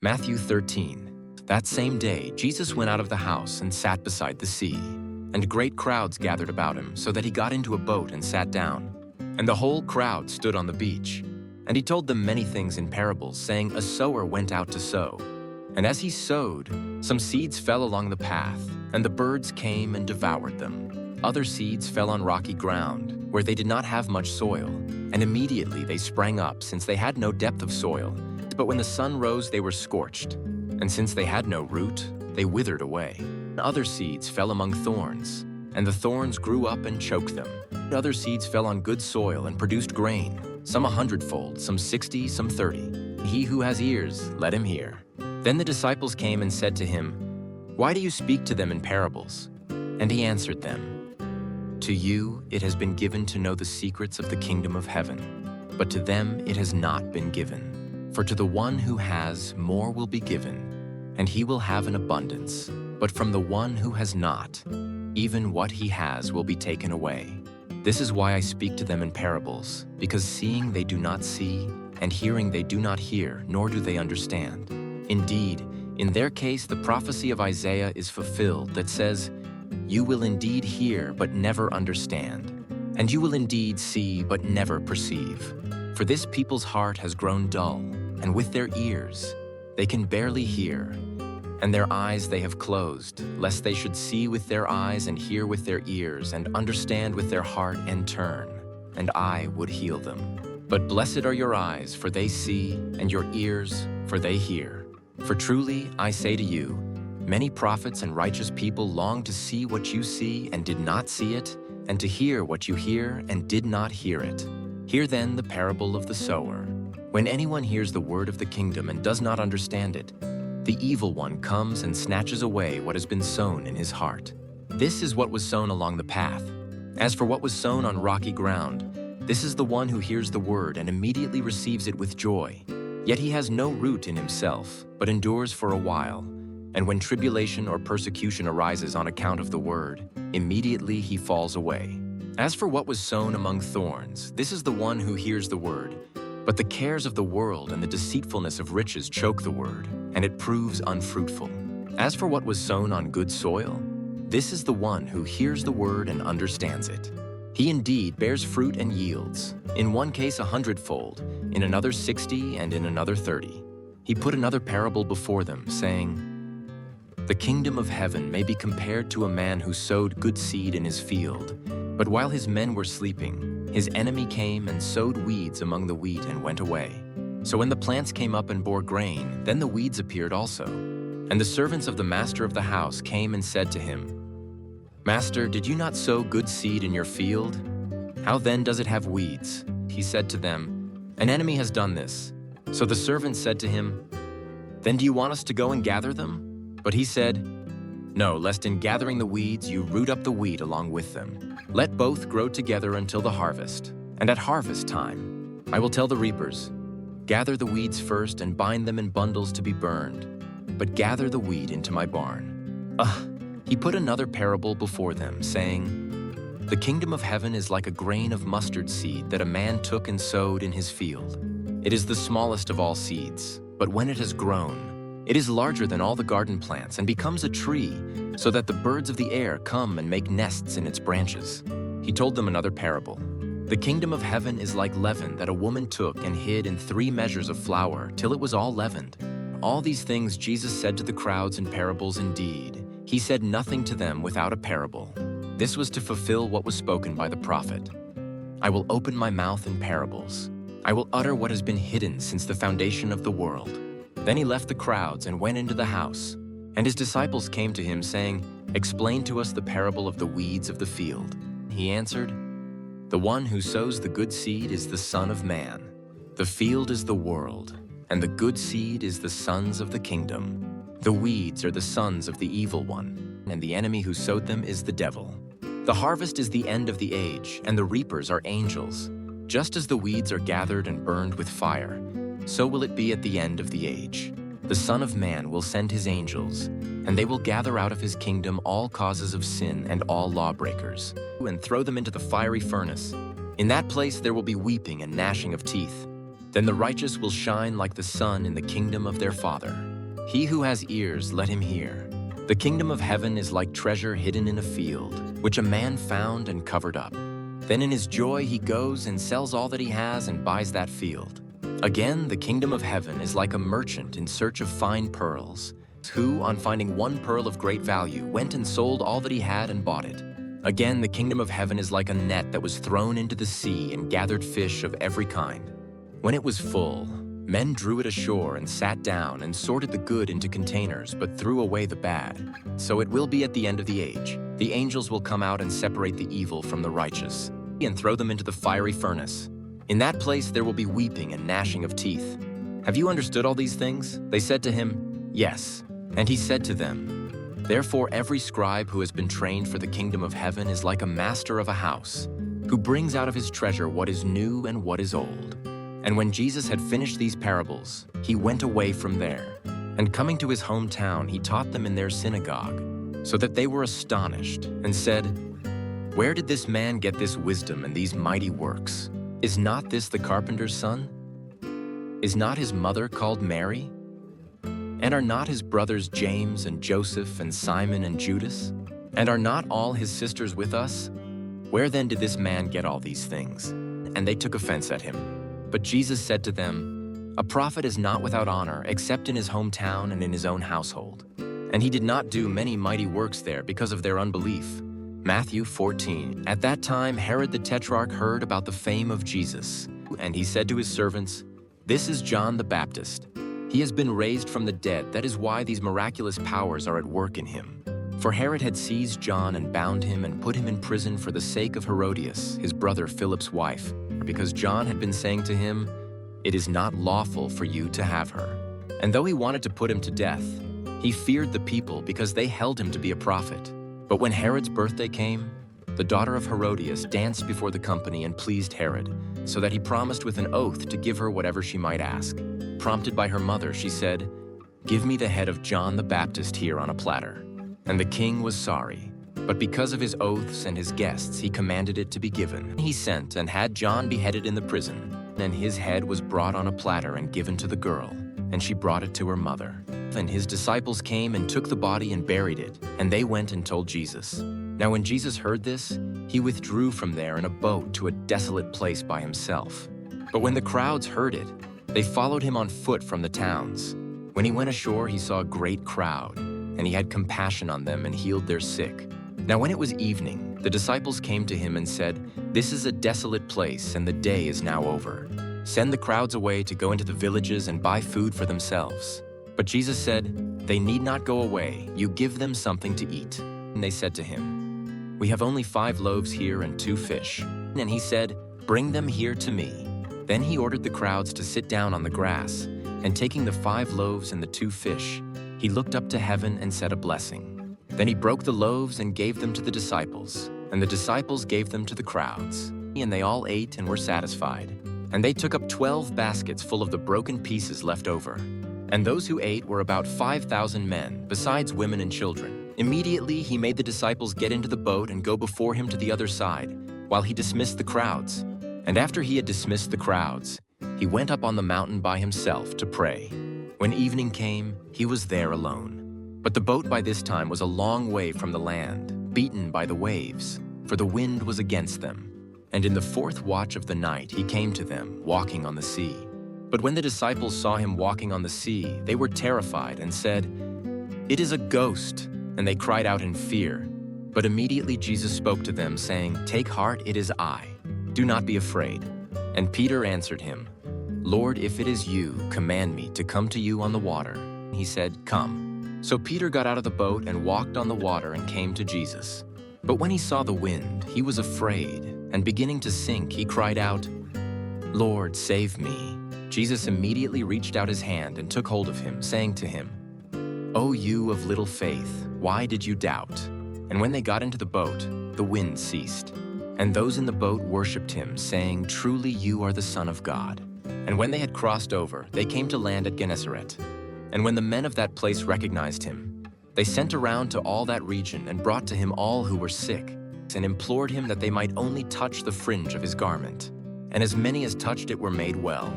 Matthew 13. That same day, Jesus went out of the house and sat beside the sea. And great crowds gathered about him, so that he got into a boat and sat down. And the whole crowd stood on the beach. And he told them many things in parables, saying, A sower went out to sow. And as he sowed, some seeds fell along the path, and the birds came and devoured them. Other seeds fell on rocky ground, where they did not have much soil. And immediately they sprang up, since they had no depth of soil. But when the sun rose, they were scorched. And since they had no root, they withered away. Other seeds fell among thorns, and the thorns grew up and choked them. Other seeds fell on good soil and produced grain, some 100-fold, some 60, some 30. He who has ears, let him hear. Then the disciples came and said to him, Why do you speak to them in parables? And he answered them, To you it has been given to know the secrets of the kingdom of heaven, but to them it has not been given. For to the one who has, more will be given, and he will have an abundance. But from the one who has not, even what he has will be taken away. This is why I speak to them in parables, because seeing they do not see, and hearing they do not hear, nor do they understand. Indeed, in their case the prophecy of Isaiah is fulfilled that says, You will indeed hear, but never understand, and you will indeed see, but never perceive. For this people's heart has grown dull, and with their ears they can barely hear, and their eyes they have closed, lest they should see with their eyes and hear with their ears and understand with their heart and turn, and I would heal them. But blessed are your eyes, for they see, and your ears, for they hear. For truly, I say to you, many prophets and righteous people longed to see what you see and did not see it, and to hear what you hear and did not hear it. Hear then the parable of the sower. When anyone hears the word of the kingdom and does not understand it, the evil one comes and snatches away what has been sown in his heart. This is what was sown along the path. As for what was sown on rocky ground, this is the one who hears the word and immediately receives it with joy. Yet he has no root in himself, but endures for a while. And when tribulation or persecution arises on account of the word, immediately he falls away. As for what was sown among thorns, this is the one who hears the word, but the cares of the world and the deceitfulness of riches choke the word, and it proves unfruitful. As for what was sown on good soil, this is the one who hears the word and understands it. He indeed bears fruit and yields, in one case 100-fold, in another 60, and in another 30. He put another parable before them, saying, The kingdom of heaven may be compared to a man who sowed good seed in his field. But while his men were sleeping, his enemy came and sowed weeds among the wheat and went away. So when the plants came up and bore grain, then the weeds appeared also. And the servants of the master of the house came and said to him, Master, did you not sow good seed in your field? How then does it have weeds? He said to them, An enemy has done this. So the servants said to him, Then do you want us to go and gather them? But he said, No, lest in gathering the weeds you root up the wheat along with them. Let both grow together until the harvest. And at harvest time, I will tell the reapers, Gather the weeds first and bind them in bundles to be burned, but gather the wheat into my barn. He put another parable before them, saying, The kingdom of heaven is like a grain of mustard seed that a man took and sowed in his field. It is the smallest of all seeds, but when it has grown, it is larger than all the garden plants and becomes a tree, so that the birds of the air come and make nests in its branches. He told them another parable. The kingdom of heaven is like leaven that a woman took and hid in 3 measures of flour till it was all leavened. All these things Jesus said to the crowds in parables indeed. He said nothing to them without a parable. This was to fulfill what was spoken by the prophet. I will open my mouth in parables. I will utter what has been hidden since the foundation of the world. Then he left the crowds and went into the house. And his disciples came to him, saying, Explain to us the parable of the weeds of the field. He answered, The one who sows the good seed is the Son of Man. The field is the world, and the good seed is the sons of the kingdom. The weeds are the sons of the evil one, and the enemy who sowed them is the devil. The harvest is the end of the age, and the reapers are angels. Just as the weeds are gathered and burned with fire, so will it be at the end of the age. The Son of Man will send his angels, and they will gather out of his kingdom all causes of sin and all lawbreakers, and throw them into the fiery furnace. In that place there will be weeping and gnashing of teeth. Then the righteous will shine like the sun in the kingdom of their Father. He who has ears, let him hear. The kingdom of heaven is like treasure hidden in a field, which a man found and covered up. Then in his joy he goes and sells all that he has and buys that field. Again, the kingdom of heaven is like a merchant in search of fine pearls, who, on finding one pearl of great value, went and sold all that he had and bought it. Again, the kingdom of heaven is like a net that was thrown into the sea and gathered fish of every kind. When it was full, men drew it ashore and sat down and sorted the good into containers, but threw away the bad. So it will be at the end of the age. The angels will come out and separate the evil from the righteous, and throw them into the fiery furnace. In that place there will be weeping and gnashing of teeth. Have you understood all these things? They said to him, Yes. And he said to them, Therefore every scribe who has been trained for the kingdom of heaven is like a master of a house, who brings out of his treasure what is new and what is old. And when Jesus had finished these parables, he went away from there. And coming to his hometown, he taught them in their synagogue, so that they were astonished, and said, Where did this man get this wisdom and these mighty works? Is not this the carpenter's son? Is not his mother called Mary? And are not his brothers James and Joseph and Simon and Judas? And are not all his sisters with us? Where then did this man get all these things? And they took offense at him. But Jesus said to them, A prophet is not without honor except in his hometown and in his own household. And he did not do many mighty works there because of their unbelief. Matthew 14. At that time Herod the Tetrarch heard about the fame of Jesus, and he said to his servants, This is John the Baptist. He has been raised from the dead. That is why these miraculous powers are at work in him. For Herod had seized John and bound him and put him in prison for the sake of Herodias, his brother Philip's wife, because John had been saying to him, It is not lawful for you to have her. And though he wanted to put him to death, he feared the people because they held him to be a prophet. But when Herod's birthday came, the daughter of Herodias danced before the company and pleased Herod, so that he promised with an oath to give her whatever she might ask. Prompted by her mother, she said, Give me the head of John the Baptist here on a platter. And the king was sorry, but because of his oaths and his guests, he commanded it to be given. He sent and had John beheaded in the prison, and his head was brought on a platter and given to the girl, and she brought it to her mother. And his disciples came and took the body and buried it, and they went and told Jesus. Now when Jesus heard this, he withdrew from there in a boat to a desolate place by himself. But when the crowds heard it, they followed him on foot from the towns. When he went ashore, he saw a great crowd, and he had compassion on them and healed their sick. Now when it was evening, the disciples came to him and said, This is a desolate place, and the day is now over. Send the crowds away to go into the villages and buy food for themselves. But Jesus said, They need not go away. You give them something to eat. And they said to him, We have only 5 loaves here and 2 fish. And he said, Bring them here to me. Then he ordered the crowds to sit down on the grass, and taking the 5 loaves and the 2 fish, he looked up to heaven and said a blessing. Then he broke the loaves and gave them to the disciples, and the disciples gave them to the crowds. And they all ate and were satisfied. And they took up 12 baskets full of the broken pieces left over. And those who ate were about 5,000 men, besides women and children. Immediately he made the disciples get into the boat and go before him to the other side, while he dismissed the crowds. And after he had dismissed the crowds, he went up on the mountain by himself to pray. When evening came, he was there alone. But the boat by this time was a long way from the land, beaten by the waves, for the wind was against them. And in the 4th watch of the night he came to them, walking on the sea. But when the disciples saw him walking on the sea, they were terrified and said, It is a ghost, and they cried out in fear. But immediately Jesus spoke to them, saying, Take heart, it is I. Do not be afraid. And Peter answered him, Lord, if it is you, command me to come to you on the water. He said, Come. So Peter got out of the boat and walked on the water and came to Jesus. But when he saw the wind, he was afraid, and beginning to sink, he cried out, Lord, save me. Jesus immediately reached out his hand and took hold of him, saying to him, O you of little faith, why did you doubt? And when they got into the boat, the wind ceased. And those in the boat worshipped him, saying, Truly you are the Son of God. And when they had crossed over, they came to land at Gennesaret. And when the men of that place recognized him, they sent around to all that region and brought to him all who were sick, and implored him that they might only touch the fringe of his garment. And as many as touched it were made well.